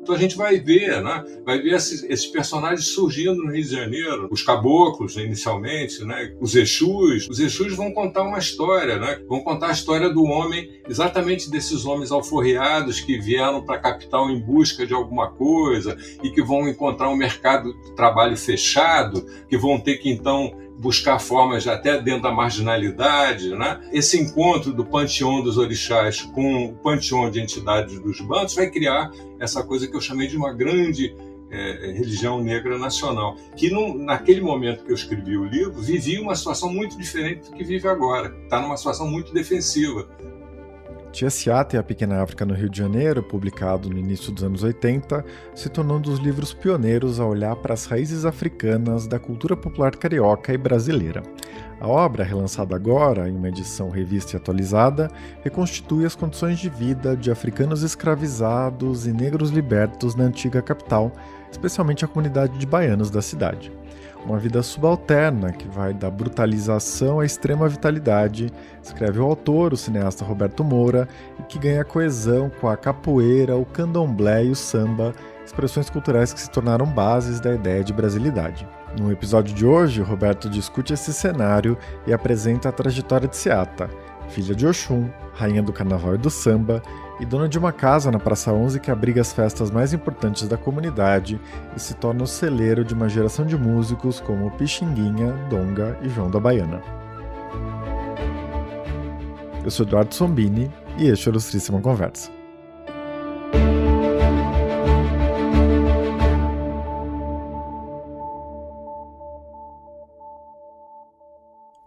Então a gente vai ver, né? Vai ver esses personagens surgindo no Rio de Janeiro, os caboclos, né, inicialmente, né? Os Exus. Os Exus vão contar uma história, né? Vão contar a história do homem, exatamente desses homens alforriados que vieram para a capital em busca de alguma coisa e que vão encontrar um mercado de trabalho fechado, que vão ter que então buscar formas até dentro da marginalidade, né? Esse encontro do panteão dos orixás com o panteão de entidades dos bantos vai criar essa coisa que eu chamei de uma grande religião negra nacional, que naquele momento que eu escrevi o livro, vivia uma situação muito diferente do que vive agora. Está numa situação muito defensiva. Tia Seata e a Pequena África no Rio de Janeiro, publicado no início dos anos 80, se tornou um dos livros pioneiros a olhar para as raízes africanas da cultura popular carioca e brasileira. A obra, relançada agora em uma edição revista e atualizada, reconstitui as condições de vida de africanos escravizados e negros libertos na antiga capital, especialmente a comunidade de baianos da cidade. Uma vida subalterna que vai da brutalização à extrema vitalidade, escreve o autor, o cineasta Roberto Moura, e que ganha coesão com a capoeira, o candomblé e o samba, expressões culturais que se tornaram bases da ideia de brasilidade. No episódio de hoje, Roberto discute esse cenário e apresenta a trajetória de Seata, filha de Oxum, rainha do carnaval e do samba, e dona de uma casa na Praça 11 que abriga as festas mais importantes da comunidade e se torna o celeiro de uma geração de músicos como Pixinguinha, Donga e João da Baiana. Eu sou Eduardo Sombini e este é o Ilustríssima Conversa.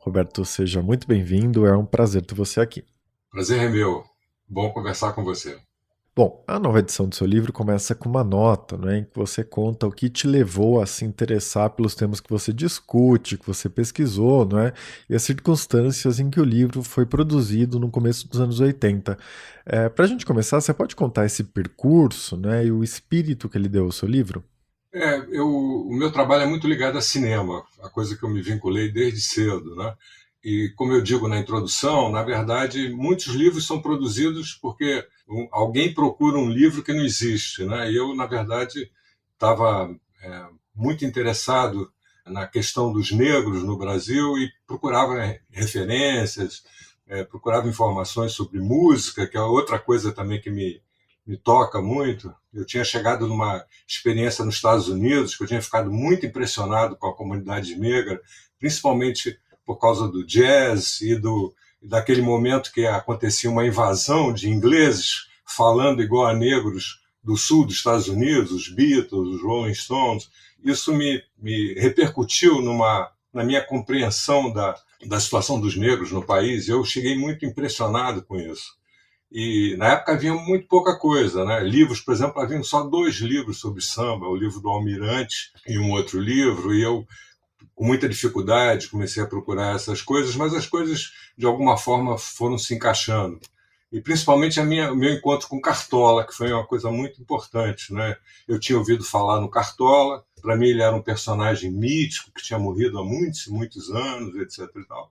Roberto, seja muito bem-vindo, é um prazer ter você aqui. Prazer é meu. Bom conversar com você. Bom, a nova edição do seu livro começa com uma nota, né, em que você conta o que te levou a se interessar pelos temas que você discute, que você pesquisou, não é? E as circunstâncias em que o livro foi produzido no começo dos anos 80. Para a gente começar, você pode contar esse percurso, né, e o espírito que ele deu ao seu livro? O meu trabalho é muito ligado a cinema, a coisa que eu me vinculei desde cedo, né? E, como eu digo na introdução, na verdade, muitos livros são produzidos porque alguém procura um livro que não existe, né? E eu, na verdade, estava muito interessado na questão dos negros no Brasil e procurava referências, procurava informações sobre música, que é outra coisa também que me toca muito. Eu tinha chegado numa experiência nos Estados Unidos, que eu tinha ficado muito impressionado com a comunidade negra, principalmente por causa do jazz e daquele momento que acontecia uma invasão de ingleses falando igual a negros do sul dos Estados Unidos, os Beatles, os Rolling Stones. Isso me repercutiu na minha compreensão da situação dos negros no país, e eu cheguei muito impressionado com isso. E na época havia muito pouca coisa, né? Livros, por exemplo, haviam só 2 livros sobre samba, o livro do Almirante e um outro livro, e eu, com muita dificuldade, comecei a procurar essas coisas, mas as coisas, de alguma forma, foram se encaixando. E principalmente o meu encontro com Cartola, que foi uma coisa muito importante, né? Eu tinha ouvido falar no Cartola, para mim ele era um personagem mítico, que tinha morrido há muitos, muitos anos, etc. e tal.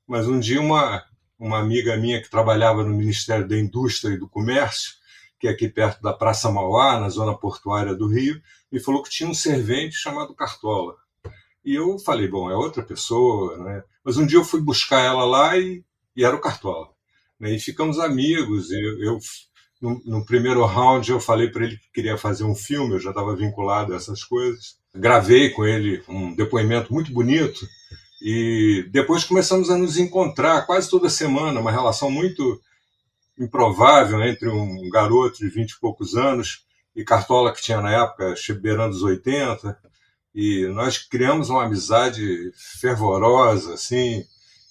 Mas um dia uma amiga minha que trabalhava no Ministério da Indústria e do Comércio, que é aqui perto da Praça Mauá, na zona portuária do Rio, me falou que tinha um servente chamado Cartola. E eu falei, bom, é outra pessoa, né? Mas um dia eu fui buscar ela lá e era o Cartola, né? E ficamos amigos. No primeiro round eu falei para ele que queria fazer um filme, eu já estava vinculado a essas coisas. Gravei com ele um depoimento muito bonito e depois começamos a nos encontrar quase toda semana, uma relação muito improvável entre um garoto de 20 e poucos anos e Cartola, que tinha na época beirando os 80, e nós criamos uma amizade fervorosa, assim,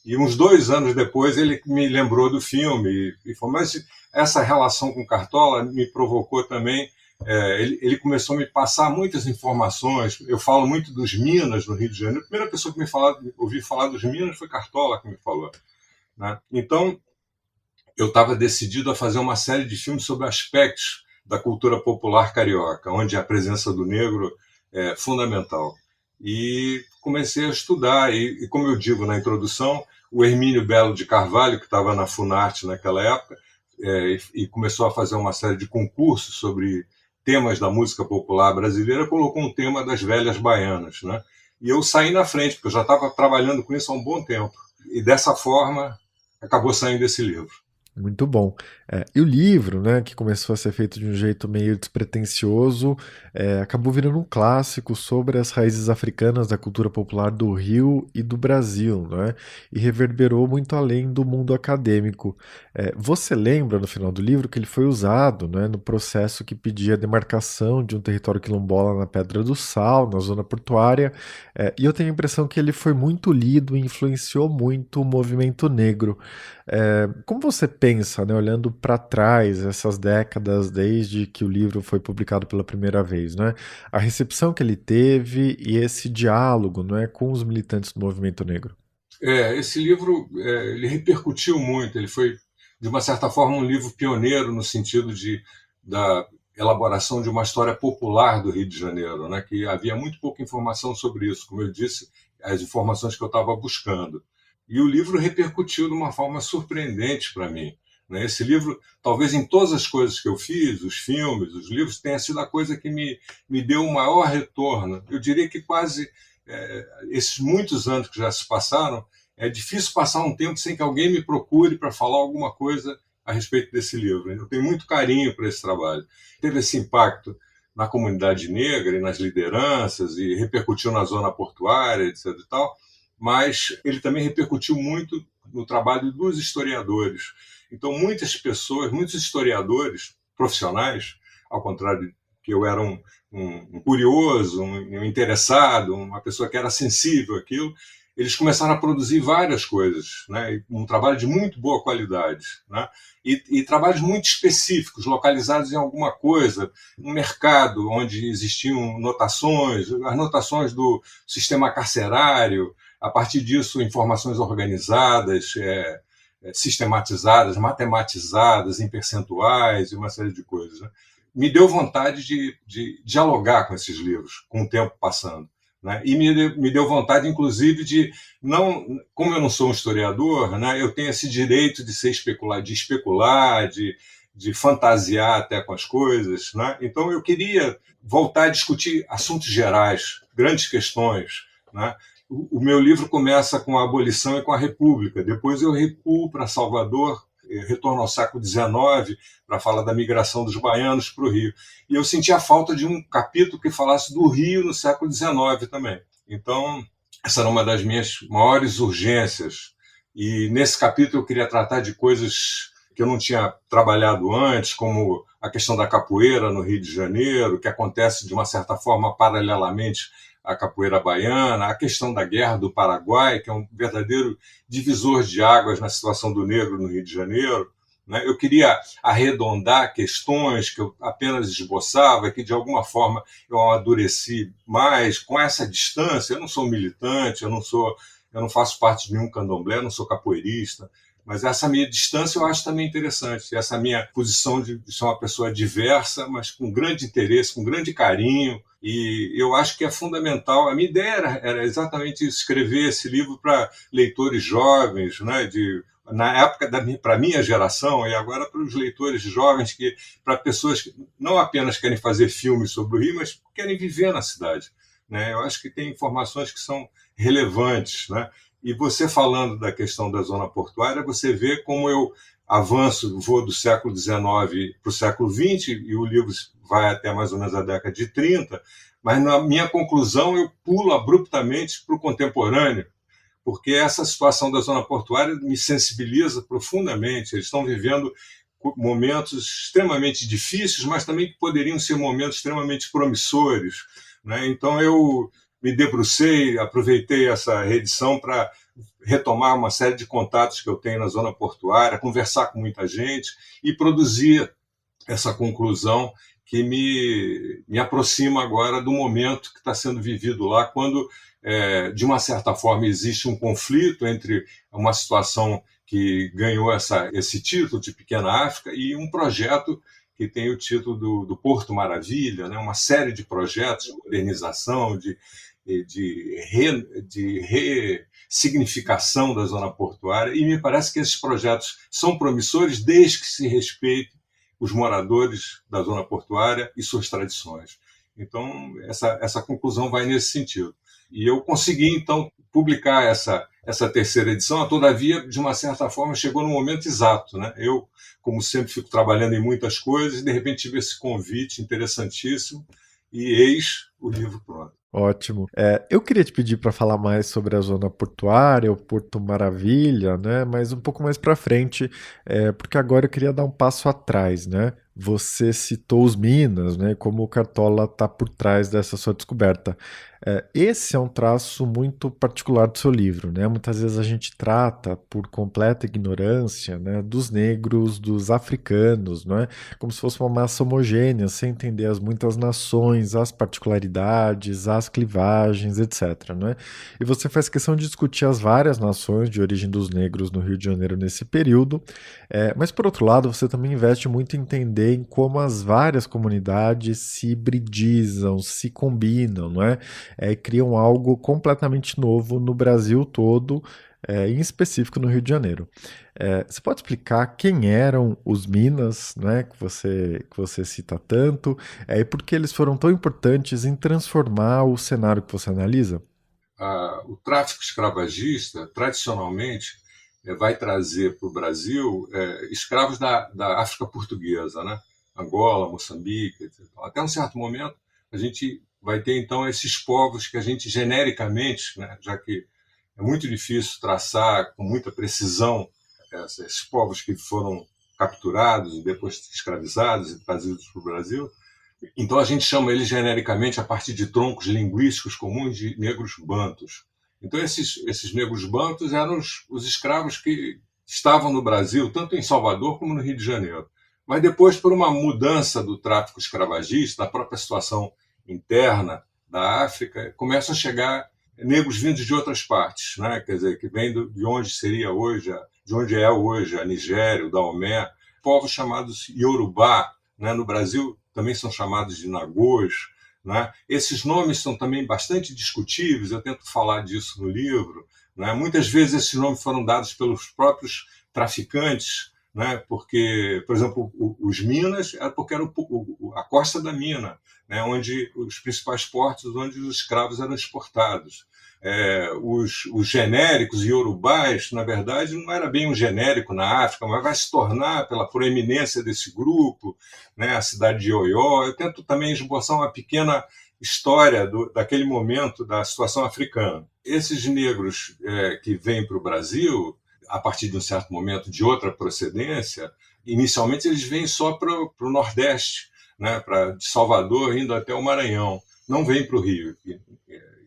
e uns 2 anos depois ele me lembrou do filme e falou, mas essa relação com Cartola me provocou também. Ele começou a me passar muitas informações. Eu falo muito dos Minas no Rio de Janeiro. A primeira pessoa que ouvi falar dos Minas foi Cartola, que me falou, né? Então, eu estava decidido a fazer uma série de filmes sobre aspectos da cultura popular carioca, onde a presença do negro é fundamental. E comecei a estudar, e como eu digo na introdução, o Hermínio Belo de Carvalho, que estava na Funarte naquela época, e começou a fazer uma série de concursos sobre temas da música popular brasileira, colocou um tema das velhas baianas, né? E eu saí na frente, porque eu já estava trabalhando com isso há um bom tempo. E dessa forma, acabou saindo esse livro. Muito bom. E o livro, né, que começou a ser feito de um jeito meio despretensioso, acabou virando um clássico sobre as raízes africanas da cultura popular do Rio e do Brasil, né, e reverberou muito além do mundo acadêmico. Você lembra, no final do livro, que ele foi usado, né, no processo que pedia a demarcação de um território quilombola na Pedra do Sal, na zona portuária, e eu tenho a impressão que ele foi muito lido e influenciou muito o movimento negro. Como você pensa, né, olhando para trás, essas décadas desde que o livro foi publicado pela primeira vez, né, a recepção que ele teve e esse diálogo, né, com os militantes do movimento negro? Esse livro ele repercutiu muito, ele foi, de uma certa forma, um livro pioneiro no sentido da elaboração de uma história popular do Rio de Janeiro, né, que havia muito pouca informação sobre isso, como eu disse, as informações que eu estava buscando. E o livro repercutiu de uma forma surpreendente para mim, né? Esse livro, talvez em todas as coisas que eu fiz, os filmes, os livros, tenha sido a coisa que me deu o maior retorno. Eu diria que quase esses muitos anos que já se passaram, é difícil passar um tempo sem que alguém me procure para falar alguma coisa a respeito desse livro. Eu tenho muito carinho para esse trabalho. Teve esse impacto na comunidade negra e nas lideranças, e repercutiu na zona portuária, etc. e tal, mas ele também repercutiu muito no trabalho dos historiadores. Então, muitas pessoas, muitos historiadores profissionais, ao contrário que eu era um curioso, um interessado, uma pessoa que era sensível àquilo, eles começaram a produzir várias coisas, né? Um trabalho de muito boa qualidade, né? E trabalhos muito específicos, localizados em alguma coisa, um mercado onde existiam notações, as notações do sistema carcerário, a partir disso, informações organizadas, sistematizadas, matematizadas, em percentuais e uma série de coisas, né? Me deu vontade de dialogar com esses livros, com o tempo passando, né? E me deu vontade, inclusive, de não, como eu não sou um historiador, né, eu tenho esse direito de especular, de fantasiar até com as coisas, né? Então eu queria voltar a discutir assuntos gerais, grandes questões, né? O meu livro começa com a abolição e com a República. Depois eu recuo para Salvador, retorno ao século XIX, para falar da migração dos baianos para o Rio. E eu senti a falta de um capítulo que falasse do Rio no século XIX também. Então, essa era uma das minhas maiores urgências. E nesse capítulo eu queria tratar de coisas que eu não tinha trabalhado antes, como a questão da capoeira no Rio de Janeiro, que acontece de uma certa forma paralelamente à capoeira baiana, a questão da Guerra do Paraguai, que é um verdadeiro divisor de águas na situação do negro no Rio de Janeiro, né? Eu queria arredondar questões que eu apenas esboçava, que de alguma forma eu amadureci mais com essa distância. Eu não sou militante, eu não faço parte de nenhum candomblé, eu não sou capoeirista, mas essa minha distância eu acho também interessante, essa minha posição de ser uma pessoa diversa, mas com grande interesse, com grande carinho, e eu acho que é fundamental. A minha ideia era exatamente isso, escrever esse livro para leitores jovens, né, na época para a minha geração, e agora para os leitores jovens, para pessoas que não apenas querem fazer filmes sobre o Rio, mas querem viver na cidade, né? Eu acho que tem informações que são relevantes, né? E você falando da questão da zona portuária, você vê como eu avanço, vou do século XIX para o século XX, e o livro vai até mais ou menos a década de 30, mas na minha conclusão eu pulo abruptamente para o contemporâneo, porque essa situação da zona portuária me sensibiliza profundamente. Eles estão vivendo momentos extremamente difíceis, mas também que poderiam ser momentos extremamente promissores, né? Então eu me debrucei, aproveitei essa reedição para retomar uma série de contatos que eu tenho na zona portuária, conversar com muita gente e produzir essa conclusão que me aproxima agora do momento que está sendo vivido lá, quando, de uma certa forma, existe um conflito entre uma situação que ganhou esse título de Pequena África e um projeto que tem o título do Porto Maravilha, né? Uma série de projetos de modernização, de ressignificação da zona portuária, e me parece que esses projetos são promissores desde que se respeite os moradores da zona portuária e suas tradições. Então, essa conclusão vai nesse sentido. E eu consegui, então, publicar essa terceira edição, todavia, de uma certa forma, chegou no momento exato, né? Eu, como sempre, fico trabalhando em muitas coisas, e de repente tive esse convite interessantíssimo, e eis o livro pronto. Ótimo. Eu queria te pedir para falar mais sobre a zona portuária, o Porto Maravilha, né? Mas um pouco mais para frente, porque agora eu queria dar um passo atrás, né? Você citou os Minas, né? Como o Cartola está por trás dessa sua descoberta. Esse é um traço muito particular do seu livro, né? Muitas vezes a gente trata, por completa ignorância, né, dos negros, dos africanos, não é? Como se fosse uma massa homogênea, sem entender as muitas nações, as particularidades, as clivagens, etc. Não é? E você faz questão de discutir as várias nações de origem dos negros no Rio de Janeiro nesse período, mas por outro lado você também investe muito em entender em como as várias comunidades se hibridizam, se combinam, não é? E criam algo completamente novo no Brasil todo, em específico no Rio de Janeiro. Você pode explicar quem eram os Minas, né, que você cita tanto, e por que eles foram tão importantes em transformar o cenário que você analisa? O tráfico escravagista, tradicionalmente, vai trazer para o Brasil escravos da África portuguesa, né? Angola, Moçambique, etc. Até um certo momento, a gente vai ter, então, esses povos que a gente, genericamente, né, já que é muito difícil traçar com muita precisão esses povos que foram capturados e depois escravizados e trazidos para o Brasil, então a gente chama eles genericamente, a partir de troncos linguísticos comuns, de negros bantus. Então esses negros bantus eram os escravos que estavam no Brasil, tanto em Salvador como no Rio de Janeiro. Mas depois, por uma mudança do tráfico escravagista, da própria situação interna da África, começam a chegar negros vindos de outras partes, né? Quer dizer, que vêm de onde seria hoje, de onde é hoje a Nigéria, o Daomé, povos chamados Yorubá, né? No Brasil também são chamados de Nagôs, né? Esses nomes são também bastante discutíveis, eu tento falar disso no livro, né? Muitas vezes esses nomes foram dados pelos próprios traficantes, né? Porque, por exemplo, os Minas era porque era a costa da mina, né? Onde os principais portos onde os escravos eram exportados. Os genéricos iorubás, na verdade, não era bem um genérico na África, mas vai se tornar pela proeminência desse grupo, né? A cidade de Oió. Eu tento também esboçar uma pequena história daquele momento da situação africana. Esses negros que vêm para o Brasil, a partir de um certo momento de outra procedência, inicialmente eles vêm só para o Nordeste, né? De Salvador indo até o Maranhão, não vêm para o Rio.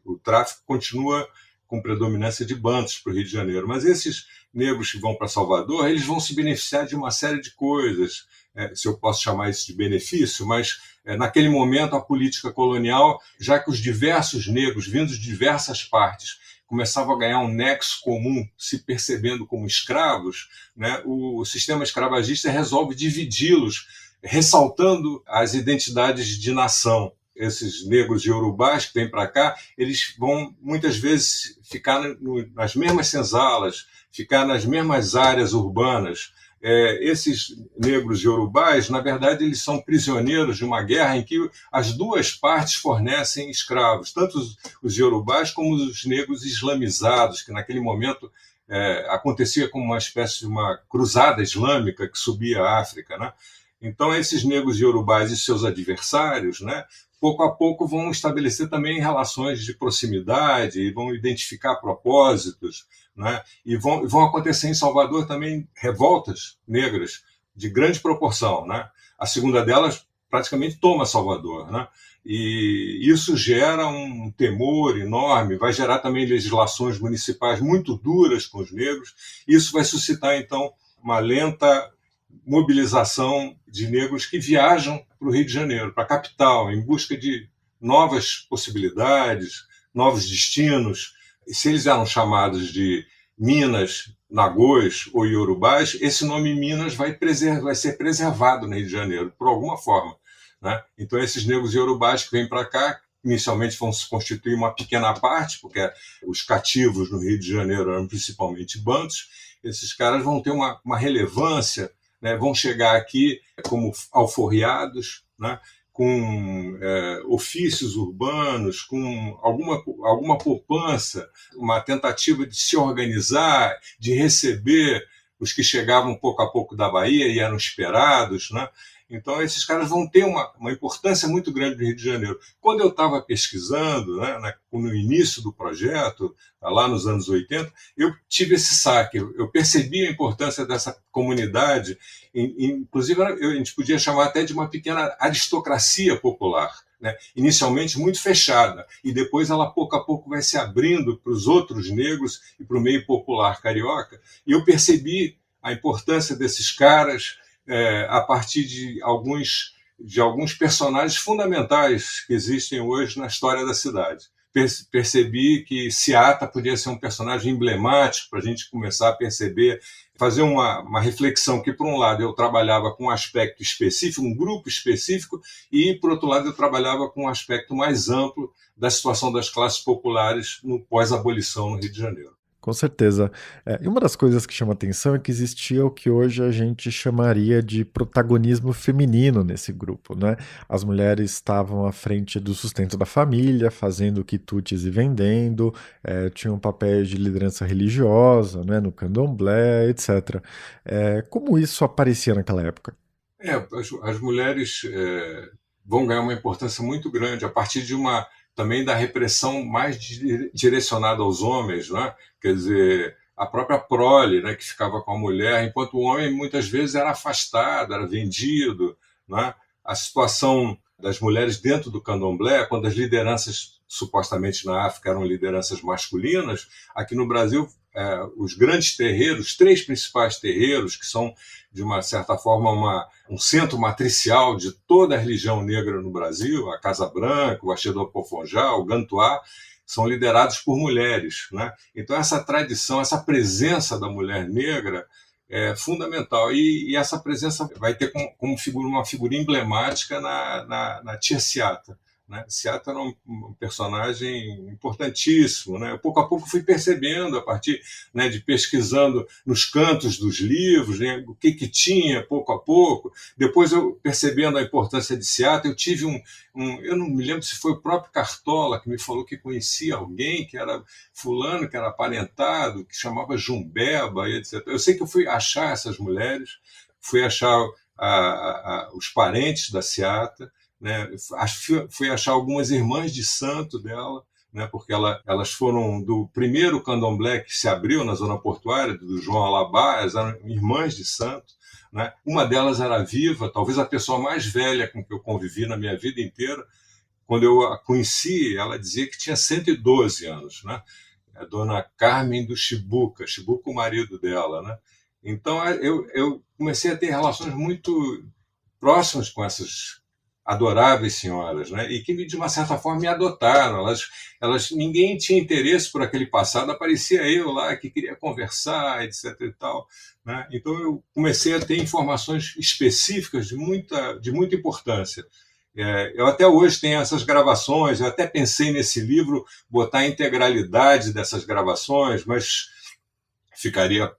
O tráfico continua com predominância de bantus para o Rio de Janeiro, mas esses negros que vão para Salvador, eles vão se beneficiar de uma série de coisas, se eu posso chamar isso de benefício, mas naquele momento a política colonial, já que os diversos negros vindos de diversas partes começavam a ganhar um nexo comum, se percebendo como escravos, né, o sistema escravagista resolve dividi-los, ressaltando as identidades de nação. Esses negros iorubás que vêm para cá, eles vão muitas vezes ficar nas mesmas senzalas, ficar nas mesmas áreas urbanas. Esses negros iorubás, na verdade, eles são prisioneiros de uma guerra em que as duas partes fornecem escravos, tanto os iorubás como os negros islamizados, que naquele momento acontecia como uma espécie de uma cruzada islâmica que subia a África, né? Então, esses negros iorubás e seus adversários, né, pouco a pouco vão estabelecer também relações de proximidade e vão identificar propósitos, né? E vão acontecer em Salvador também revoltas negras de grande proporção, né? A segunda delas praticamente toma Salvador, né? E isso gera um temor enorme, vai gerar também legislações municipais muito duras com os negros. Isso vai suscitar, então, uma lenta mobilização de negros que viajam para o Rio de Janeiro, para a capital, em busca de novas possibilidades, novos destinos. E se eles eram chamados de Minas, Nagôs ou Iorubás, esse nome Minas vai ser preservado no Rio de Janeiro, por alguma forma, né? Então, esses negros iorubás que vêm para cá, inicialmente vão se constituir uma pequena parte, porque os cativos no Rio de Janeiro eram principalmente bantos. Esses caras vão ter uma relevância, né? Vão chegar aqui como alforriados, né? Com ofícios urbanos, com alguma poupança, uma tentativa de se organizar, de receber os que chegavam pouco a pouco da Bahia e eram esperados, né? Então, esses caras vão ter uma importância muito grande no Rio de Janeiro. Quando eu estava pesquisando, né, no início do projeto, lá nos anos 80, eu tive esse saque, eu percebi a importância dessa comunidade, inclusive a gente podia chamar até de uma pequena aristocracia popular, né? Inicialmente muito fechada, e depois ela pouco a pouco vai se abrindo para os outros negros e para o meio popular carioca, e eu percebi a importância desses caras a partir de alguns personagens fundamentais que existem hoje na história da cidade. Percebi que Seata podia ser um personagem emblemático para a gente começar a perceber, fazer uma reflexão que, por um lado, eu trabalhava com um aspecto específico, um grupo específico, e, por outro lado, eu trabalhava com um aspecto mais amplo da situação das classes populares no pós-abolição no Rio de Janeiro. Com certeza. E uma das coisas que chama atenção é que existia o que hoje a gente chamaria de protagonismo feminino nesse grupo, né? As mulheres estavam à frente do sustento da família, fazendo quitutes e vendendo, tinham papéis de liderança religiosa, né, no candomblé, etc. Como isso aparecia naquela época? As mulheres vão ganhar uma importância muito grande a partir também da repressão mais direcionada aos homens, né? Quer dizer, a própria prole, né, que ficava com a mulher, enquanto o homem muitas vezes era afastado, era vendido, né? A situação das mulheres dentro do candomblé, quando as lideranças supostamente na África eram lideranças masculinas, aqui no Brasil os grandes terreiros, os 3 principais terreiros, que são, de uma certa forma, um centro matricial de toda a religião negra no Brasil, a Casa Branca, o Axé do Apofonjá, o Gantuá, são liderados por mulheres, né? Então, essa tradição, essa presença da mulher negra é fundamental. E essa presença vai ter como uma figura emblemática na Tia Seata, né? Seata era um personagem importantíssimo, né? Pouco a pouco fui percebendo, a partir, né, de pesquisando nos cantos dos livros, né, o que tinha, pouco a pouco. Depois, eu percebendo a importância de Seata, eu tive eu não me lembro se foi o próprio Cartola que me falou que conhecia alguém que era fulano, que era aparentado, que chamava Jumbeba, etc. Eu sei que eu fui achar essas mulheres, fui achar os parentes da Seata, né? Fui achar algumas irmãs de santo dela, né? Porque elas foram do primeiro candomblé que se abriu na zona portuária, do João Alabá, elas eram irmãs de santo, né? Uma delas era viva, talvez a pessoa mais velha com que eu convivi na minha vida inteira. Quando eu a conheci, ela dizia que tinha 112 anos, né? A dona Carmen do Chibuca, o marido dela, né? Então, eu comecei a ter relações muito próximas com essas adoráveis senhoras, né? E que, de uma certa forma, me adotaram. Ninguém tinha interesse por aquele passado, aparecia eu lá que queria conversar, etc. e tal, né? Então, eu comecei a ter informações específicas de muita importância. Eu até hoje tenho essas gravações, eu até pensei nesse livro botar a integralidade dessas gravações, mas ficaria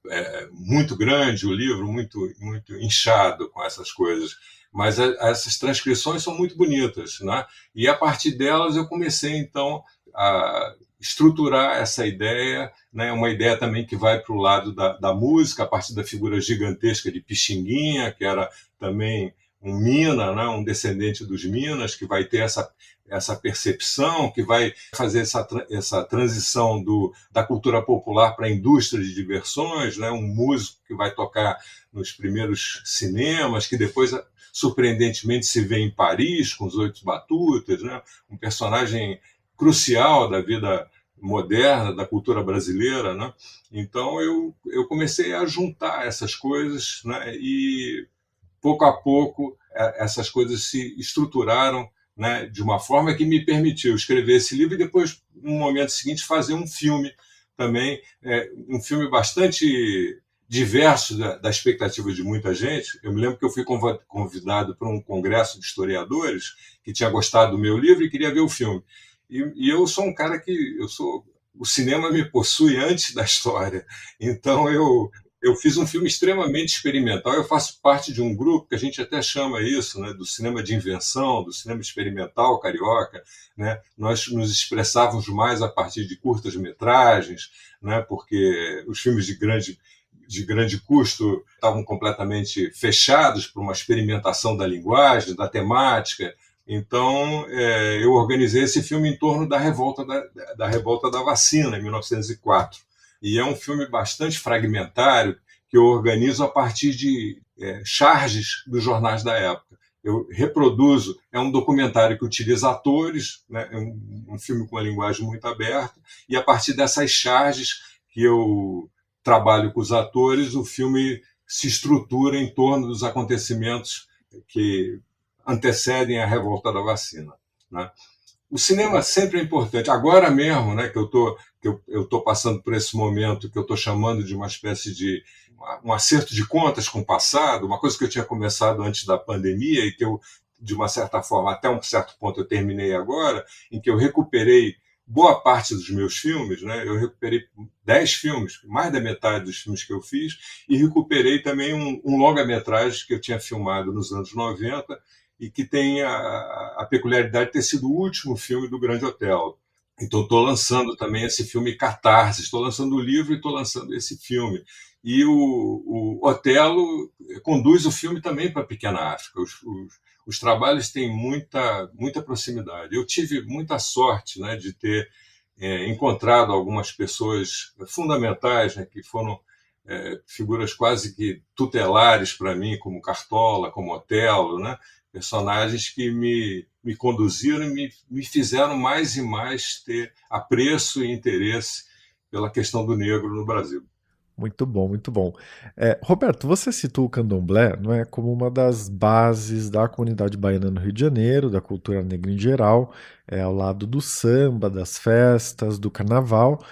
muito grande o livro, muito, muito inchado com essas coisas. Mas essas transcrições são muito bonitas, né? E a partir delas eu comecei, então, a estruturar essa ideia, né? Uma ideia também que vai para o lado da música, a partir da figura gigantesca de Pixinguinha, que era também um Mina, né? Um descendente dos Minas, que vai ter essa percepção, que vai fazer essa transição da cultura popular para a indústria de diversões, né? Um músico que vai tocar nos primeiros cinemas, que depois, surpreendentemente, se vê em Paris com os 8 Batutas, né? Um personagem crucial da vida moderna, da cultura brasileira, né? Então, eu comecei a juntar essas coisas, né? E, pouco a pouco, essas coisas se estruturaram, né, de uma forma que me permitiu escrever esse livro e depois, no momento seguinte, fazer um filme também, um filme bastante diverso da expectativa de muita gente. Eu me lembro que eu fui convidado para um congresso de historiadores que tinha gostado do meu livro e queria ver o filme. E eu sou um cara o cinema me possui antes da história. Então eu fiz um filme extremamente experimental. Eu faço parte de um grupo que a gente até chama isso, né, do cinema de invenção, do cinema experimental carioca, né? Nós nos expressávamos mais a partir de curtas-metragens, né, porque os filmes de grande custo estavam completamente fechados para uma experimentação da linguagem, da temática. Então, eu organizei esse filme em torno da revolta da vacina, em 1904. E é um filme bastante fragmentário, que eu organizo a partir de charges dos jornais da época. Eu reproduzo, é um documentário que utiliza atores, né, é um filme com uma linguagem muito aberta, e a partir dessas charges que eu trabalho com os atores, o filme se estrutura em torno dos acontecimentos que antecedem a revolta da vacina, né? O cinema sempre é importante. Agora mesmo, né, que eu estou passando por esse momento que eu estou chamando de uma espécie de um acerto de contas com o passado, uma coisa que eu tinha começado antes da pandemia e que eu, de uma certa forma, até um certo ponto eu terminei agora, em que eu recuperei boa parte dos meus filmes, né? Eu recuperei 10 filmes, mais da metade dos filmes que eu fiz, e recuperei também um longa-metragem que eu tinha filmado nos anos 90 e que tem a peculiaridade de ter sido o último filme do Grande Otelo. Então, estou lançando também esse filme Catarse, estou lançando o livro e estou lançando esse filme. E o Otelo conduz o filme também para a Pequena África. Os trabalhos têm muita proximidade. Eu tive muita sorte, né, de ter encontrado algumas pessoas fundamentais, né, que foram figuras quase que tutelares para mim, como Cartola, como Otelo, né, personagens que me conduziram e me fizeram mais e mais ter apreço e interesse pela questão do negro no Brasil. Muito bom, muito bom. Roberto, você citou o candomblé, não é, como uma das bases da comunidade baiana no Rio de Janeiro, da cultura negra em geral, ao lado do samba, das festas, do carnaval,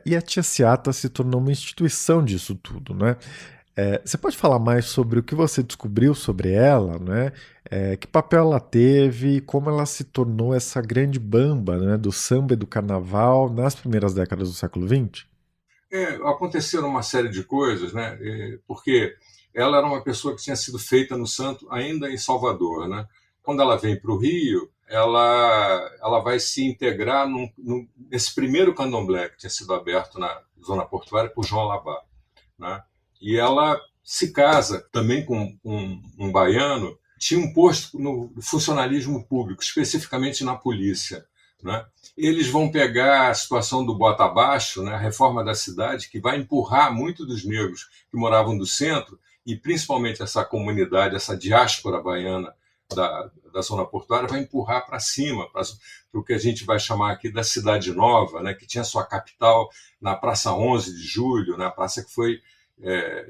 e a Tia Seata se tornou uma instituição disso tudo, né? Você pode falar mais sobre o que você descobriu sobre ela, né? Que papel ela teve e como ela se tornou essa grande bamba, né, do samba e do carnaval nas primeiras décadas do século XX? Aconteceram uma série de coisas, né? Porque ela era uma pessoa que tinha sido feita no santo ainda em Salvador, né? Quando ela vem para o Rio, ela vai se integrar nesse primeiro candomblé que tinha sido aberto na zona portuária por João Alabá, né? E ela se casa também com um baiano, tinha um posto no funcionalismo público, especificamente na polícia, né? Eles vão pegar a situação do bota abaixo, né, a reforma da cidade, que vai empurrar muito dos negros que moravam do centro, e principalmente essa comunidade, essa diáspora baiana da zona portuária, vai empurrar para cima, para o que a gente vai chamar aqui da Cidade Nova, né, que tinha sua capital na Praça 11 de Julho, na praça que foi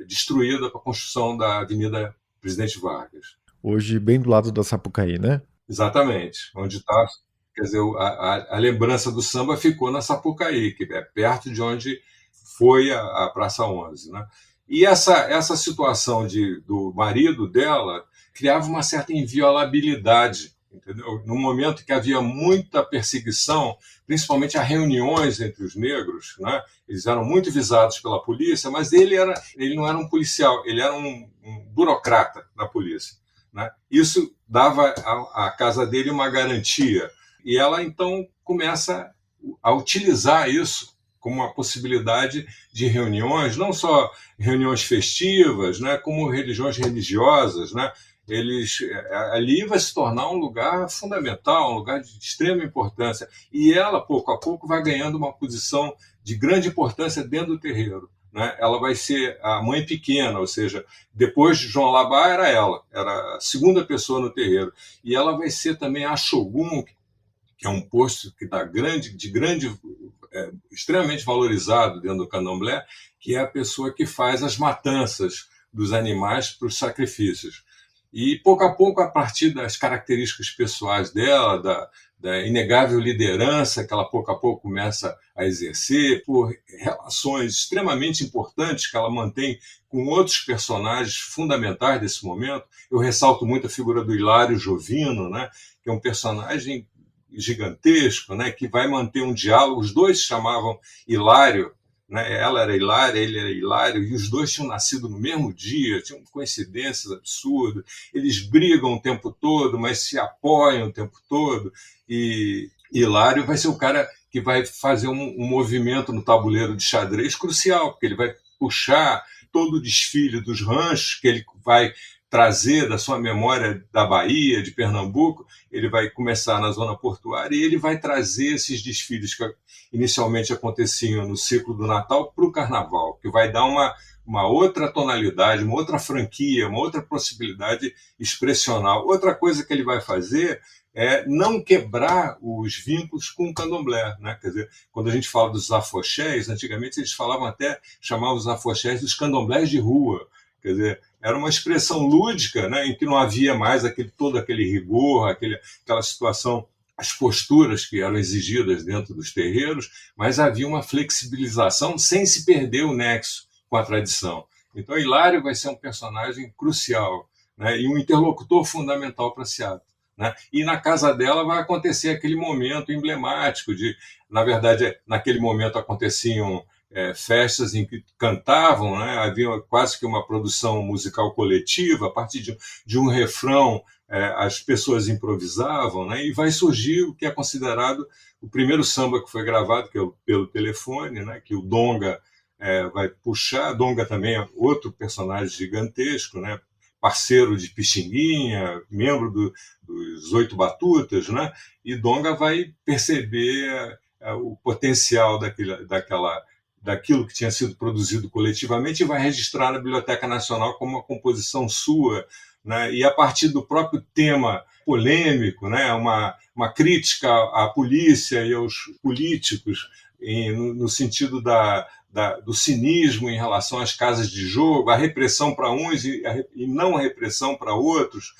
destruída para a construção da Avenida Presidente Vargas. Hoje, bem do lado da Sapucaí, né? Exatamente, onde está. Quer dizer, a lembrança do samba ficou na Sapucaí, que é perto de onde foi a Praça 11, né? E essa situação do marido dela criava uma certa inviolabilidade, entendeu? No momento que havia muita perseguição, principalmente a reuniões entre os negros, né? Eles eram muito visados pela polícia, mas ele não era um policial, ele era um burocrata da polícia, né? Isso dava à casa dele uma garantia. E ela, então, começa a utilizar isso como uma possibilidade de reuniões, não só reuniões festivas, né, como religiosas, né? Ali vai se tornar um lugar fundamental, um lugar de extrema importância. E ela, pouco a pouco, vai ganhando uma posição de grande importância dentro do terreiro, né? Ela vai ser a mãe pequena, ou seja, depois de João Alabá era ela, era a segunda pessoa no terreiro. E ela vai ser também a Shogun, que é um posto que está extremamente valorizado dentro do candomblé, que é a pessoa que faz as matanças dos animais para os sacrifícios. E, pouco a pouco, a partir das características pessoais dela, da inegável liderança que ela pouco a pouco começa a exercer, por relações extremamente importantes que ela mantém com outros personagens fundamentais desse momento. Eu ressalto muito a figura do Hilário Jovino, né, que é um personagem gigantesco, né, que vai manter um diálogo. Os dois se chamavam Hilário, né? Ela era Hilária, ele era Hilário, e os dois tinham nascido no mesmo dia, tinham coincidências absurdas. Eles brigam o tempo todo, mas se apoiam o tempo todo. E Hilário vai ser o cara que vai fazer um movimento no tabuleiro de xadrez crucial, porque ele vai puxar todo o desfile dos ranchos que ele vai trazer da sua memória da Bahia, de Pernambuco. Ele vai começar na zona portuária e ele vai trazer esses desfiles que inicialmente aconteciam no ciclo do Natal para o Carnaval, que vai dar uma outra tonalidade, uma outra franquia, uma outra possibilidade expressional. Outra coisa que ele vai fazer é não quebrar os vínculos com o candomblé, né? Quer dizer, quando a gente fala dos afoxés, antigamente eles chamavam os afoxés dos candomblés de rua. Quer dizer, era uma expressão lúdica, né, em que não havia mais todo aquele rigor, aquela situação, as posturas que eram exigidas dentro dos terreiros, mas havia uma flexibilização sem se perder o nexo com a tradição. Então, Hilário vai ser um personagem crucial, né, e um interlocutor fundamental para Seattle. Né? E na casa dela vai acontecer aquele momento emblemático na verdade, naquele momento aconteciam festas em que cantavam, né? Havia quase que uma produção musical coletiva, a partir de um refrão as pessoas improvisavam, né? E vai surgir o que é considerado o primeiro samba que foi gravado, que é pelo telefone, né? Que o Donga vai puxar. Donga também é outro personagem gigantesco, né? Parceiro de Pixinguinha, membro dos Oito Batutas, né? E Donga vai perceber o potencial daquilo que tinha sido produzido coletivamente e vai registrar na Biblioteca Nacional como uma composição sua, né? E a partir do próprio tema polêmico, né? Uma crítica à polícia e aos políticos, no sentido do cinismo em relação às casas de jogo, a repressão para uns e não repressão para outros.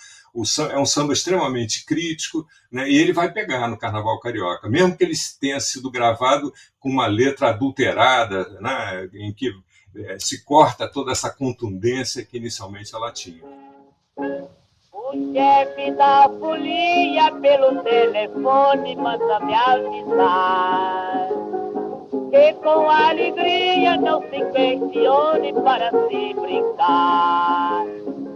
É um samba extremamente crítico, né? E ele vai pegar no Carnaval Carioca, mesmo que ele tenha sido gravado com uma letra adulterada, né? Em que se corta toda essa contundência que inicialmente ela tinha. O chefe da folia pelo telefone manda me avisar que com alegria não se questione para se brincar.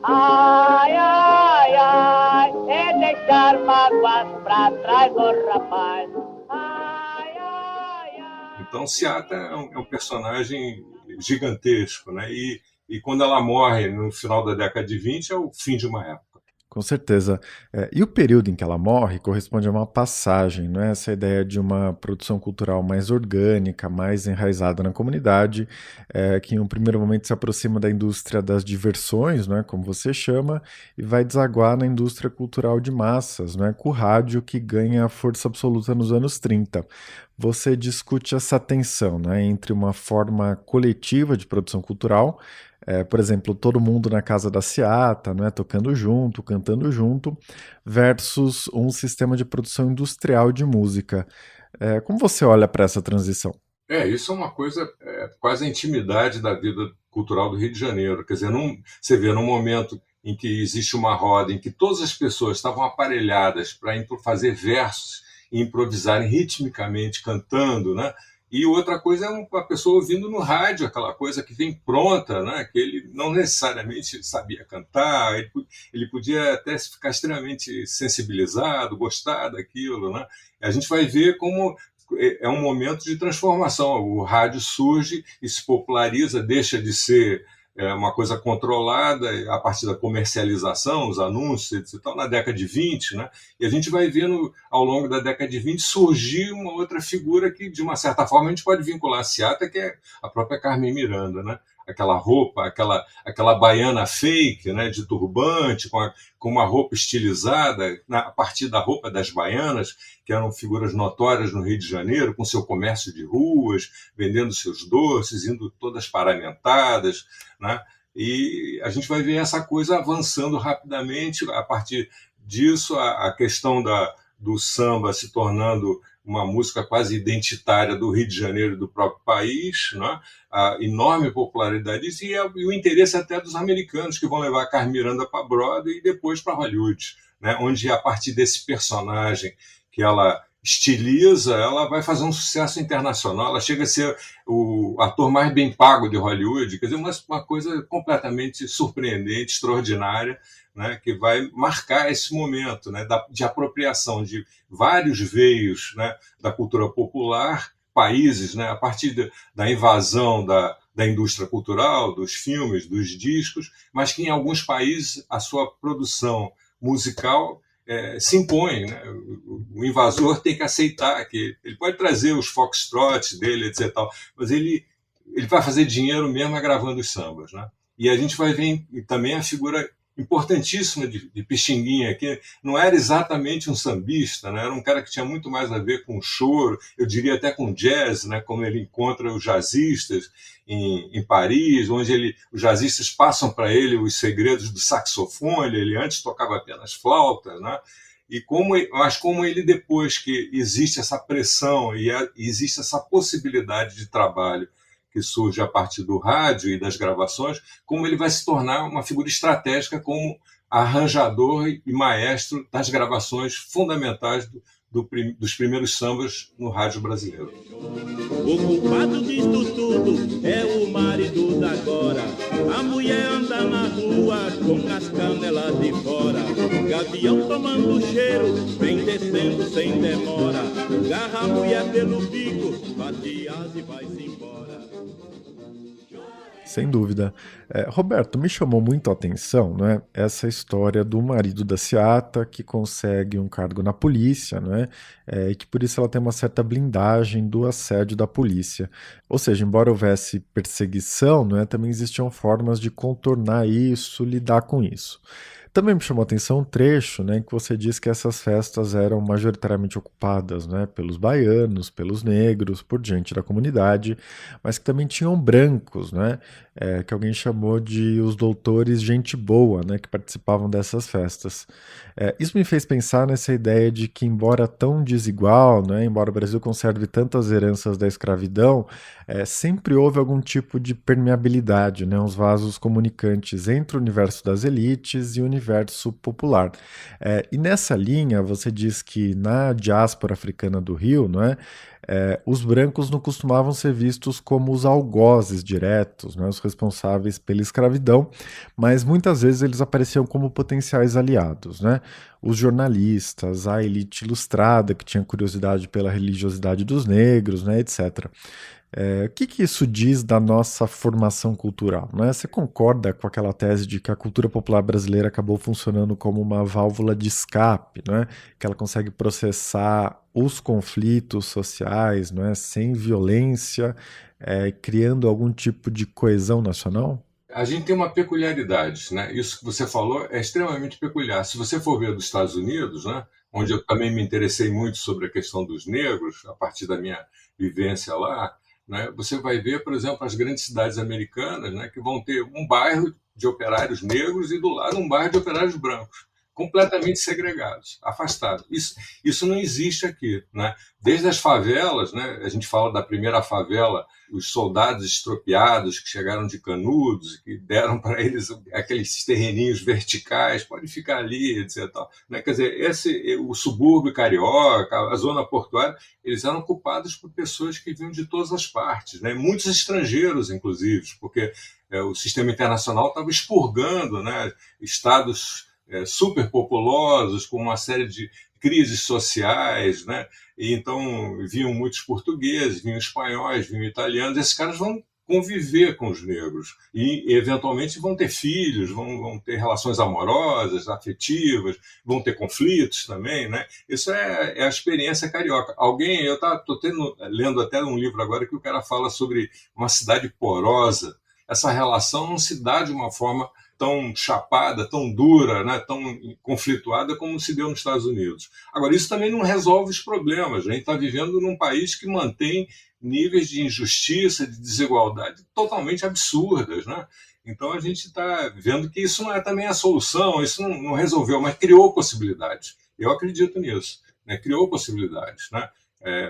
Ai, ai, ai, é deixar mágoas pra trás, oh rapaz. Ai, ai, ai. Então, Seata é um personagem gigantesco, né? E quando ela morre no final da década de 20 é o fim de uma época. Com certeza. E o período em que ela morre corresponde a uma passagem, não é? Essa ideia de uma produção cultural mais orgânica, mais enraizada na comunidade, que em um primeiro momento se aproxima da indústria das diversões, não é? Como você chama, e vai desaguar na indústria cultural de massas, não é? Com o rádio que ganha força absoluta nos anos 30. Você discute essa tensão, né, entre uma forma coletiva de produção cultural, por exemplo, todo mundo na casa da Seata, né, tocando junto, cantando junto, versus um sistema de produção industrial de música. Como você olha para essa transição? Isso é uma coisa, quase a intimidade da vida cultural do Rio de Janeiro. Quer dizer, você vê num momento em que existe uma roda, em que todas as pessoas estavam aparelhadas para fazer versos e improvisarem ritmicamente, cantando, né? E outra coisa é uma pessoa ouvindo no rádio, aquela coisa que vem pronta, né? Que ele não necessariamente sabia cantar, ele podia até ficar extremamente sensibilizado, gostar daquilo, né? A gente vai ver como é um momento de transformação. O rádio surge e se populariza, deixa de ser uma coisa controlada a partir da comercialização, os anúncios, etc. Na década de 20, né? E a gente vai vendo, ao longo da década de 20, surgir uma outra figura que, de uma certa forma, a gente pode vincular a Seata, que é a própria Carmen Miranda, né? Aquela roupa, aquela baiana fake, né, de turbante, com uma roupa estilizada, a partir da roupa das baianas, que eram figuras notórias no Rio de Janeiro, com seu comércio de ruas, vendendo seus doces, indo todas paramentadas, né? E a gente vai ver essa coisa avançando rapidamente. A partir disso, a questão do samba se tornando uma música quase identitária do Rio de Janeiro e do próprio país, né? A enorme popularidade disso e o interesse até dos americanos, que vão levar a Carmen Miranda para Broadway e depois para Hollywood, né? Onde, a partir desse personagem que ela estiliza, ela vai fazer um sucesso internacional, ela chega a ser o ator mais bem pago de Hollywood, quer dizer, uma coisa completamente surpreendente, extraordinária, né, que vai marcar esse momento, né, de apropriação de vários veios, né, da cultura popular, países, né, a partir da invasão da indústria cultural, dos filmes, dos discos, mas que em alguns países a sua produção musical se impõe, né? O invasor tem que aceitar que ele pode trazer os foxtrots dele, etc. Mas ele vai fazer dinheiro mesmo gravando os sambas, né? E a gente vai ver também a figura importantíssima de Pixinguinha, que não era exatamente um sambista, né? Era um cara que tinha muito mais a ver com choro, eu diria até com jazz, né? Como ele encontra os jazzistas em Paris, onde os jazzistas passam para ele os segredos do saxofone, ele antes tocava apenas flauta, né? Mas como ele, depois que existe essa pressão e existe essa possibilidade de trabalho que surge a partir do rádio e das gravações, como ele vai se tornar uma figura estratégica como arranjador e maestro das gravações fundamentais dos primeiros sambas no rádio brasileiro. O culpado disto tudo é o marido da agora. A mulher anda na rua com as canelas de fora. Gavião tomando cheiro, vem descendo sem demora. Garra a mulher pelo bico, bate asa e vai-se embora. Sem dúvida. Roberto, me chamou muito a atenção, né, essa história do marido da Seata, que consegue um cargo na polícia, né, e que por isso ela tem uma certa blindagem do assédio da polícia. Ou seja, embora houvesse perseguição, né, também existiam formas de contornar isso, lidar com isso. Também me chamou a atenção um trecho, né, em que você diz que essas festas eram majoritariamente ocupadas, né, pelos baianos, pelos negros, por gente da comunidade, mas que também tinham brancos, né, que alguém chamou de os doutores gente boa, né, que participavam dessas festas. Isso me fez pensar nessa ideia de que, embora tão desigual, né, embora o Brasil conserve tantas heranças da escravidão, sempre houve algum tipo de permeabilidade, né, uns vasos comunicantes entre o universo das elites e o universo popular. E nessa linha, você diz que na diáspora africana do Rio, não é, os brancos não costumavam ser vistos como os algozes diretos, né, os responsáveis pela escravidão, mas muitas vezes eles apareciam como potenciais aliados, né? Os jornalistas, a elite ilustrada que tinha curiosidade pela religiosidade dos negros, né, etc. O que isso diz da nossa formação cultural, né? Você concorda com aquela tese de que a cultura popular brasileira acabou funcionando como uma válvula de escape, né? Que ela consegue processar os conflitos sociais, né, sem violência, criando algum tipo de coesão nacional? A gente tem uma peculiaridade, né? Isso que você falou é extremamente peculiar. Se você for ver dos Estados Unidos, né, onde eu também me interessei muito sobre a questão dos negros, a partir da minha vivência lá, né, você vai ver, por exemplo, as grandes cidades americanas, né, que vão ter um bairro de operários negros e do lado um bairro de operários brancos, completamente segregados, afastados. Isso não existe aqui, né? Desde as favelas, né, a gente fala da primeira favela, os soldados estropiados que chegaram de Canudos, que deram para eles aqueles terreninhos verticais, pode ficar ali, etc. Né? Quer dizer, o subúrbio carioca, a zona portuária, eles eram ocupados por pessoas que vinham de todas as partes, né? Muitos estrangeiros, inclusive, porque o sistema internacional estava expurgando, né, estados superpopulosos, com uma série de crises sociais, né? E então vinham muitos portugueses, vinham espanhóis, vinham italianos, esses caras vão conviver com os negros e eventualmente vão ter filhos, vão ter relações amorosas, afetivas, vão ter conflitos também, né? Isso é a experiência carioca. Eu estou lendo até um livro agora que o cara fala sobre uma cidade porosa. Essa relação não se dá de uma forma tão chapada, tão dura, né, tão conflituada como se deu nos Estados Unidos. Agora, isso também não resolve os problemas. A gente está vivendo num país que mantém níveis de injustiça, de desigualdade totalmente absurdas, né? Então, a gente está vendo que isso não é também a solução, isso não resolveu, mas criou possibilidades. Eu acredito nisso. né? Criou possibilidades, né?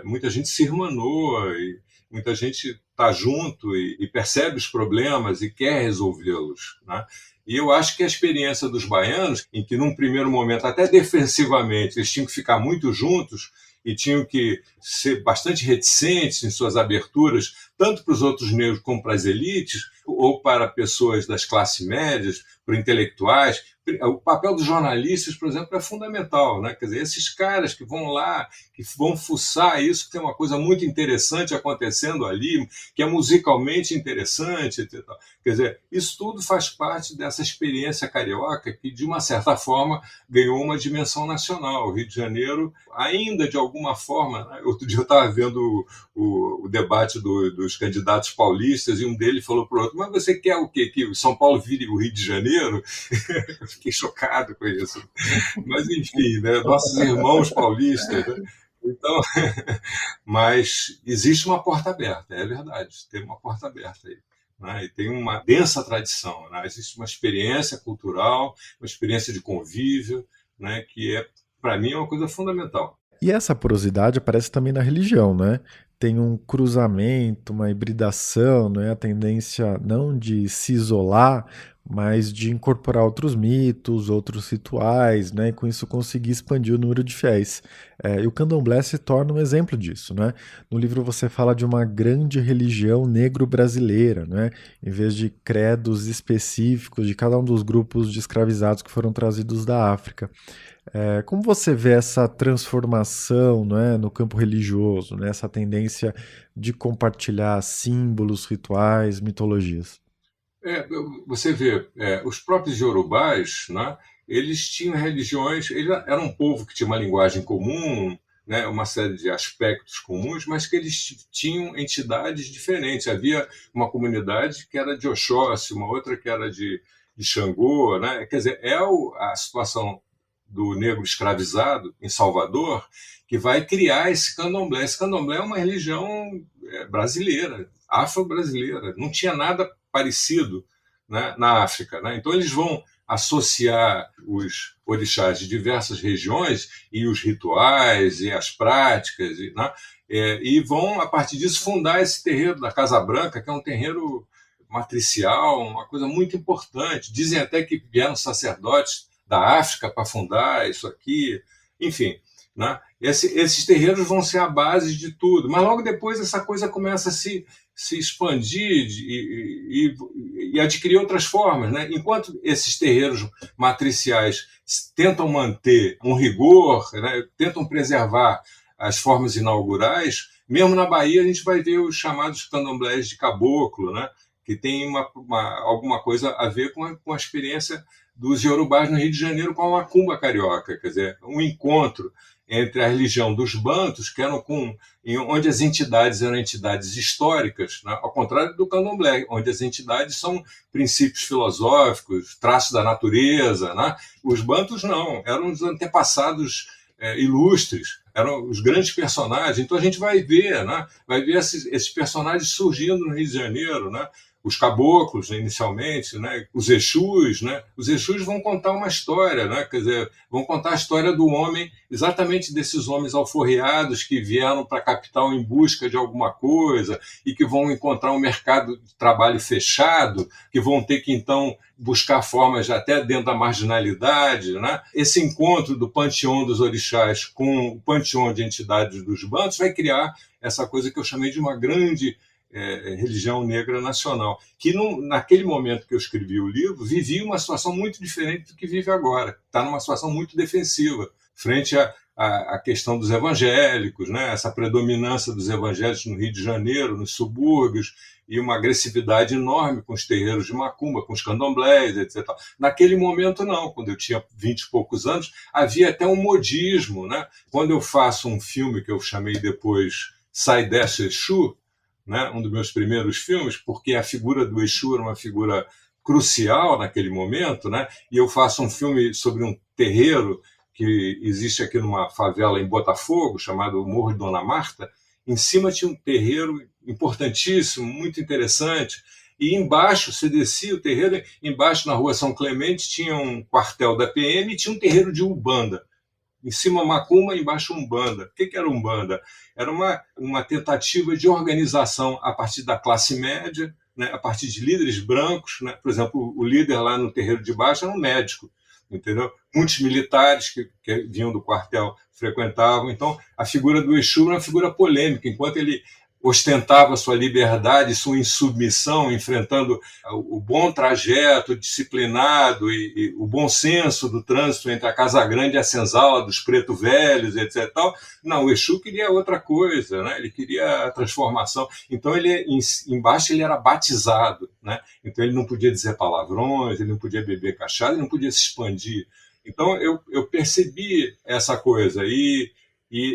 Muita gente se irmanou e muita gente está junto e percebe os problemas e quer resolvê-los, né? E eu acho que a experiência dos baianos, em que num primeiro momento, até defensivamente, eles tinham que ficar muito juntos e tinham que ser bastante reticentes em suas aberturas, tanto para os outros negros como para as elites, ou para pessoas das classes médias, para intelectuais. O papel dos jornalistas, por exemplo, é fundamental, né? Quer dizer, esses caras que vão lá, que vão fuçar isso, que tem uma coisa muito interessante acontecendo ali, que é musicalmente interessante, etc. Quer dizer, isso tudo faz parte dessa experiência carioca que, de uma certa forma, ganhou uma dimensão nacional. O Rio de Janeiro, ainda de alguma forma, né? Outro dia eu estava vendo o debate dos candidatos paulistas e um deles falou para o outro: mas você quer o quê? Que o São Paulo vire o Rio de Janeiro? Eu fiquei chocado com isso. Mas, enfim, né? Nossos irmãos paulistas, né? Então, mas existe uma porta aberta, é verdade, tem uma porta aberta aí. Né? E tem uma densa tradição, né? Existe uma experiência cultural, uma experiência de convívio, né? Que para mim, é uma coisa fundamental. E essa porosidade aparece também na religião, né? Tem um cruzamento, uma hibridação, né? A tendência não de se isolar, mas de incorporar outros mitos, outros rituais, né? E com isso conseguir expandir o número de fiéis. E o candomblé se torna um exemplo disso, né? No livro você fala de uma grande religião negro-brasileira, né? Em vez de credos específicos de cada um dos grupos de escravizados que foram trazidos da África. Como você vê essa transformação, né, no campo religioso, né, essa tendência de compartilhar símbolos, rituais, mitologias? Você vê, os próprios iorubás, né, eles tinham religiões, eram um povo que tinha uma linguagem comum, né, uma série de aspectos comuns, mas que eles tinham entidades diferentes. Havia uma comunidade que era de Oxóssi, uma outra que era de Xangô, né? Quer dizer, a situação do negro escravizado em Salvador que vai criar esse candomblé. Esse candomblé é uma religião brasileira, afro-brasileira. Não tinha nada parecido, né, na África, né? Então eles vão associar os orixás de diversas regiões e os rituais e as práticas, né? E vão, a partir disso, fundar esse terreiro da Casa Branca, que é um terreiro matricial, uma coisa muito importante. Dizem até que vieram sacerdotes da África para fundar isso aqui, enfim, né? Esses terreiros vão ser a base de tudo, mas logo depois essa coisa começa a se expandir e adquirir outras formas, né? Enquanto esses terreiros matriciais tentam manter um rigor, né? Tentam preservar as formas inaugurais, mesmo na Bahia a gente vai ver os chamados candomblés de caboclo, né? Que tem alguma coisa a ver com a experiência dos iorubás no Rio de Janeiro com a macumba carioca, quer dizer, um encontro entre a religião dos bantos, que eram onde as entidades eram entidades históricas, né? Ao contrário do candomblé, onde as entidades são princípios filosóficos, traços da natureza, né? Os bantos não, eram os antepassados ilustres, eram os grandes personagens. Então a gente vai ver, né? Vai ver esses personagens surgindo no Rio de Janeiro, né? Os caboclos, inicialmente, né? Os Exus, né? Os Exus vão contar uma história, né? Quer dizer, vão contar a história do homem, exatamente desses homens alforriados que vieram para a capital em busca de alguma coisa e que vão encontrar um mercado de trabalho fechado, que vão ter que, então, buscar formas até dentro da marginalidade, né? Esse encontro do panteão dos orixás com o panteão de entidades dos bantos vai criar essa coisa que eu chamei de uma grande religião negra nacional, que naquele momento que eu escrevi o livro, vivia uma situação muito diferente do que vive agora. Está numa situação muito defensiva, frente à questão dos evangélicos, né? Essa predominância dos evangélicos no Rio de Janeiro, nos subúrbios, e uma agressividade enorme com os terreiros de macumba, com os candomblés, etc. Naquele momento, não. Quando eu tinha 20 e poucos anos, havia até um modismo, né? Quando eu faço um filme que eu chamei depois Sai Dessa Exu, né, um dos meus primeiros filmes, porque a figura do Exu era uma figura crucial naquele momento, né, e eu faço um filme sobre um terreiro que existe aqui numa favela em Botafogo, chamado Morro de Dona Marta. Em cima tinha um terreiro importantíssimo, muito interessante, e embaixo, você descia o terreiro, embaixo na rua São Clemente tinha um quartel da PM e tinha um terreiro de Umbanda. Em cima macumba, embaixo umbanda. O que era umbanda? Era uma tentativa de organização a partir da classe média, né, a partir de líderes brancos, né? Por exemplo, o líder lá no terreiro de baixo era um médico, entendeu? Muitos militares que vinham do quartel frequentavam. Então, a figura do Exu era uma figura polêmica, enquanto ele ostentava sua liberdade, sua insubmissão, enfrentando o bom trajeto disciplinado e o bom senso do trânsito entre a Casa Grande e a senzala dos preto velhos, etc. Não, o Exu queria outra coisa, né? Ele queria a transformação. Então, embaixo ele era batizado, né? Então, ele não podia dizer palavrões, ele não podia beber cachaça, ele não podia se expandir. Então, eu percebi essa coisa e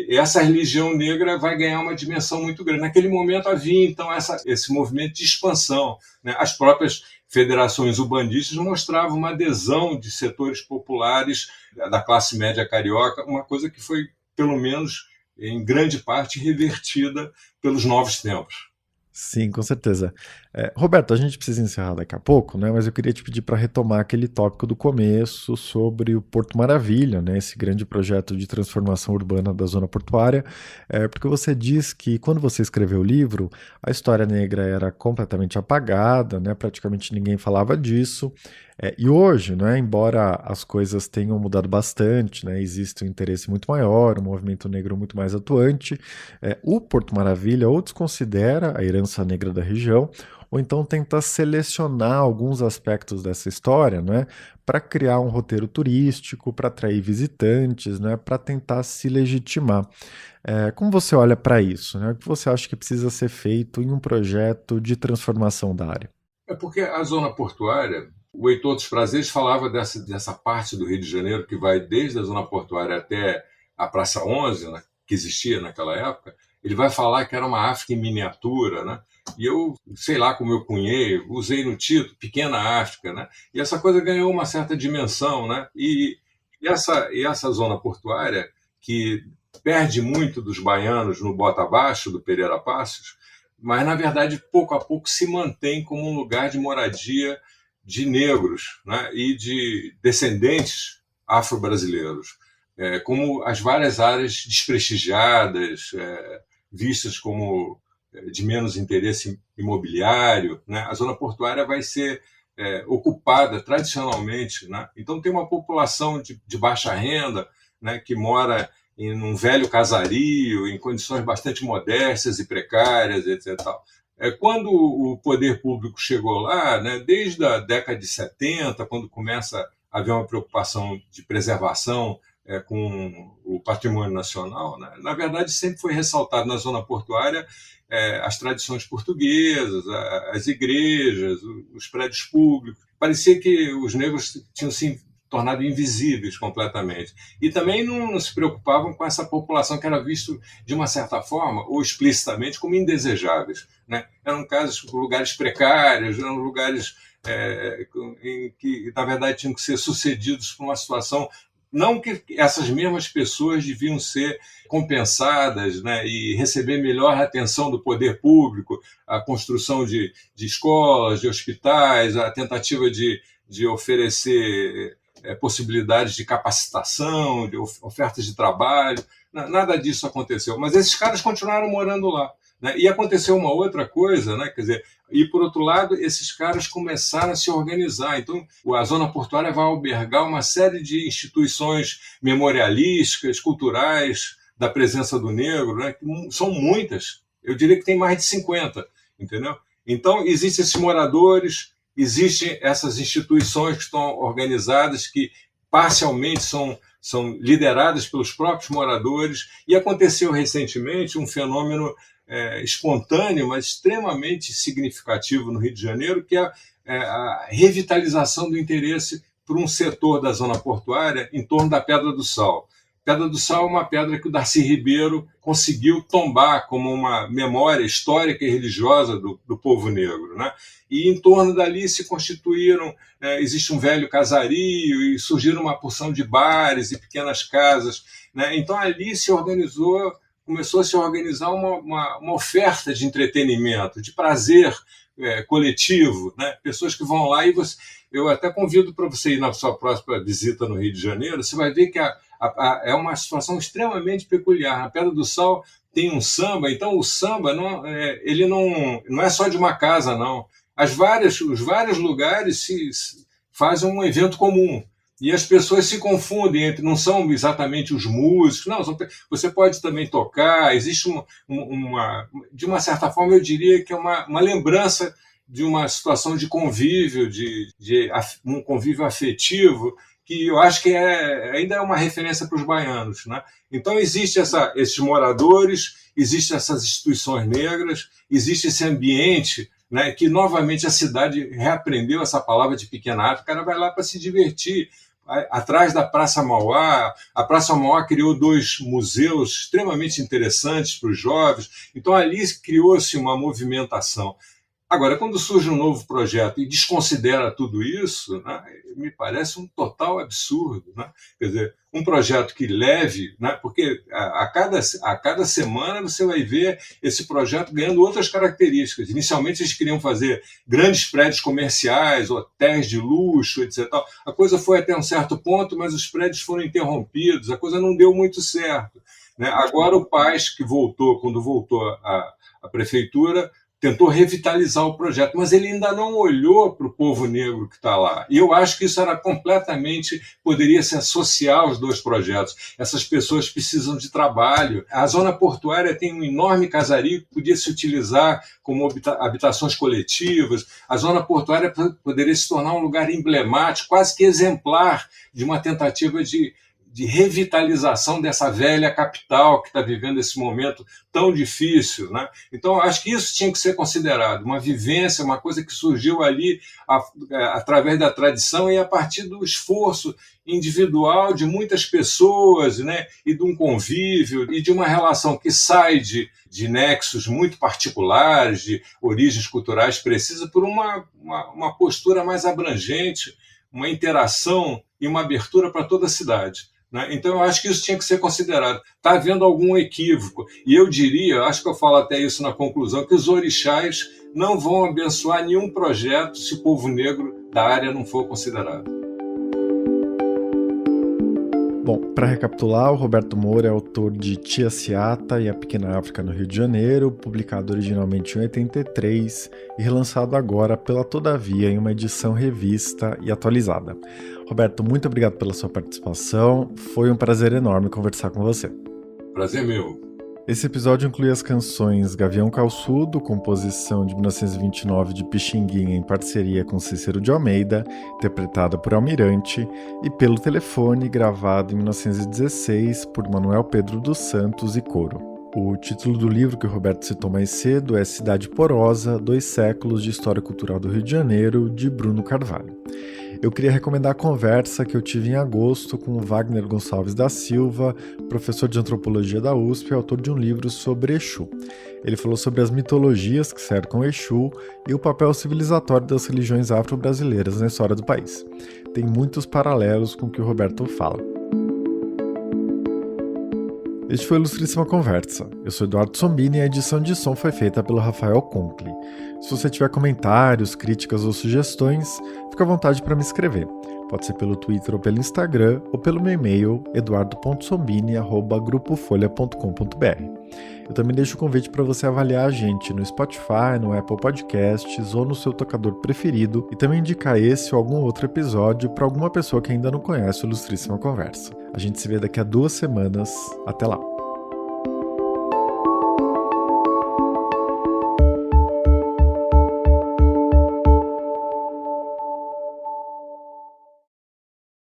essa religião negra vai ganhar uma dimensão muito grande. Naquele momento havia, então, esse movimento de expansão, né? As próprias federações ubandistas mostravam uma adesão de setores populares da classe média carioca, uma coisa que foi, pelo menos, em grande parte, revertida pelos novos tempos. Sim, com certeza. Roberto, a gente precisa encerrar daqui a pouco, né? Mas eu queria te pedir para retomar aquele tópico do começo sobre o Porto Maravilha, né? Esse grande projeto de transformação urbana da zona portuária, porque você diz que quando você escreveu o livro, a história negra era completamente apagada, né? Praticamente ninguém falava disso. E hoje, né, embora as coisas tenham mudado bastante, né, existe um interesse muito maior, um movimento negro muito mais atuante, o Porto Maravilha ou desconsidera a herança negra da região, ou então tenta selecionar alguns aspectos dessa história, né, para criar um roteiro turístico, para atrair visitantes, né, para tentar se legitimar. Como você olha para isso, né? O que você acha que precisa ser feito em um projeto de transformação da área? É porque a zona portuária, o Heitor dos Prazeres falava dessa parte do Rio de Janeiro que vai desde a zona portuária até a Praça 11, né, que existia naquela época. Ele vai falar que era uma África em miniatura, né? E eu, sei lá como eu cunhei, usei no título Pequena África, né? E essa coisa ganhou uma certa dimensão, né? E essa zona portuária, que perde muito dos baianos no bota abaixo do Pereira Passos, mas, na verdade, pouco a pouco se mantém como um lugar de moradia de negros, né, e de descendentes afro-brasileiros, como as várias áreas desprestigiadas, vistas como de menos interesse imobiliário, né? A zona portuária vai ser ocupada tradicionalmente, né? Então tem uma população de baixa renda, né, que mora em um velho casario, em condições bastante modestas e precárias, etc. Quando o poder público chegou lá, né, desde a década de 70, quando começa a haver uma preocupação de preservação com o patrimônio nacional, né, na verdade sempre foi ressaltado na zona portuária as tradições portuguesas, as igrejas, os prédios públicos. Parecia que os negros tinham se tornado invisíveis completamente. E também não se preocupavam com essa população que era vista, de uma certa forma, ou explicitamente, como indesejáveis, né? Eram lugares precários, eram lugares em que, na verdade, tinham que ser sucedidos por uma situação. Não que essas mesmas pessoas deviam ser compensadas, né, e receber melhor atenção do poder público, a construção de escolas, de hospitais, a tentativa de oferecer possibilidades de capacitação, de ofertas de trabalho. Nada disso aconteceu. Mas esses caras continuaram morando lá, né? E aconteceu uma outra coisa, né? Quer dizer, e por outro lado, esses caras começaram a se organizar. Então, a zona portuária vai albergar uma série de instituições memorialísticas, culturais, da presença do negro, né? Que são muitas. Eu diria que tem mais de 50, entendeu? Então, existem esses moradores, existem essas instituições que estão organizadas, que parcialmente são lideradas pelos próprios moradores, e aconteceu recentemente um fenômeno espontâneo, mas extremamente significativo no Rio de Janeiro, que é a revitalização do interesse por um setor da zona portuária em torno da Pedra do Sal. Pedra do Sal é uma pedra que o Darcy Ribeiro conseguiu tombar como uma memória histórica e religiosa do povo negro, né? E em torno dali se constituíram, existe um velho casario e surgiram uma porção de bares e pequenas casas, né? Então ali começou a se organizar uma oferta de entretenimento, de prazer coletivo, né? Pessoas que vão lá e eu até convido para você ir na sua próxima visita no Rio de Janeiro, você vai ver que é uma situação extremamente peculiar. Na Pedra do Sal tem um samba, então o samba ele não é só de uma casa, não. Os vários lugares se fazem um evento comum. E as pessoas se confundem não são exatamente os músicos, não, você pode também tocar, existe de uma certa forma, eu diria que é uma lembrança de uma situação de convívio, de um convívio afetivo, que eu acho que ainda é uma referência para os baianos, né? Então, existe esses moradores, existem essas instituições negras, existe esse ambiente, né, que, novamente, a cidade reaprendeu essa palavra de Pequena África, o cara vai lá para se divertir. Atrás da Praça Mauá, a Praça Mauá criou 2 museus extremamente interessantes para os jovens, então ali criou-se uma movimentação. Agora, quando surge um novo projeto e desconsidera tudo isso, né, me parece um total absurdo, né? Quer dizer, um projeto que leve, né, porque a cada semana você vai ver esse projeto ganhando outras características. Inicialmente eles queriam fazer grandes prédios comerciais, hotéis de luxo, etc. A coisa foi até um certo ponto, mas os prédios foram interrompidos, a coisa não deu muito certo, né? Agora o Paes, quando voltou à prefeitura, tentou revitalizar o projeto, mas ele ainda não olhou para o povo negro que está lá. E eu acho que isso poderia se associar aos 2 projetos. Essas pessoas precisam de trabalho. A zona portuária tem um enorme casario que podia se utilizar como habitações coletivas. A zona portuária poderia se tornar um lugar emblemático, quase que exemplar, de uma tentativa de revitalização dessa velha capital que está vivendo esse momento tão difícil, né? Então, acho que isso tinha que ser considerado, uma vivência, uma coisa que surgiu ali através da tradição e a partir do esforço individual de muitas pessoas, né? E de um convívio e de uma relação que sai de nexos muito particulares, de origens culturais, precisa por uma postura mais abrangente, uma interação e uma abertura para toda a cidade. Então, eu acho que isso tinha que ser considerado. Está havendo algum equívoco. E eu diria, acho que eu falo até isso na conclusão, que os orixás não vão abençoar nenhum projeto se o povo negro da área não for considerado. Bom, para recapitular, o Roberto Moura é autor de Tia Ciata e a Pequena África no Rio de Janeiro, publicado originalmente em 83 e relançado agora pela Todavia em uma edição revista e atualizada. Roberto, muito obrigado pela sua participação, foi um prazer enorme conversar com você. Prazer meu. Esse episódio inclui as canções Gavião Calçudo, composição de 1929 de Pixinguinha em parceria com Cícero de Almeida, interpretada por Almirante, e Pelo Telefone, gravado em 1916 por Manuel Pedro dos Santos e coro. O título do livro que o Roberto citou mais cedo é Cidade Porosa, 2 séculos de História Cultural do Rio de Janeiro, de Bruno Carvalho. Eu queria recomendar a conversa que eu tive em agosto com o Wagner Gonçalves da Silva, professor de antropologia da USP e autor de um livro sobre Exu. Ele falou sobre as mitologias que cercam Exu e o papel civilizatório das religiões afro-brasileiras na história do país. Tem muitos paralelos com o que o Roberto fala. Este foi a Ilustríssima Conversa. Eu sou Eduardo Sombini e a edição de som foi feita pelo Rafael Conkle. Se você tiver comentários, críticas ou sugestões, fica à vontade para me escrever. Pode ser pelo Twitter ou pelo Instagram ou pelo meu e-mail eduardo.sombini@grupofolha.com.br. Eu também deixo o convite para você avaliar a gente no Spotify, no Apple Podcasts ou no seu tocador preferido e também indicar esse ou algum outro episódio para alguma pessoa que ainda não conhece o Ilustríssima Conversa. A gente se vê daqui a 2 semanas. Até lá!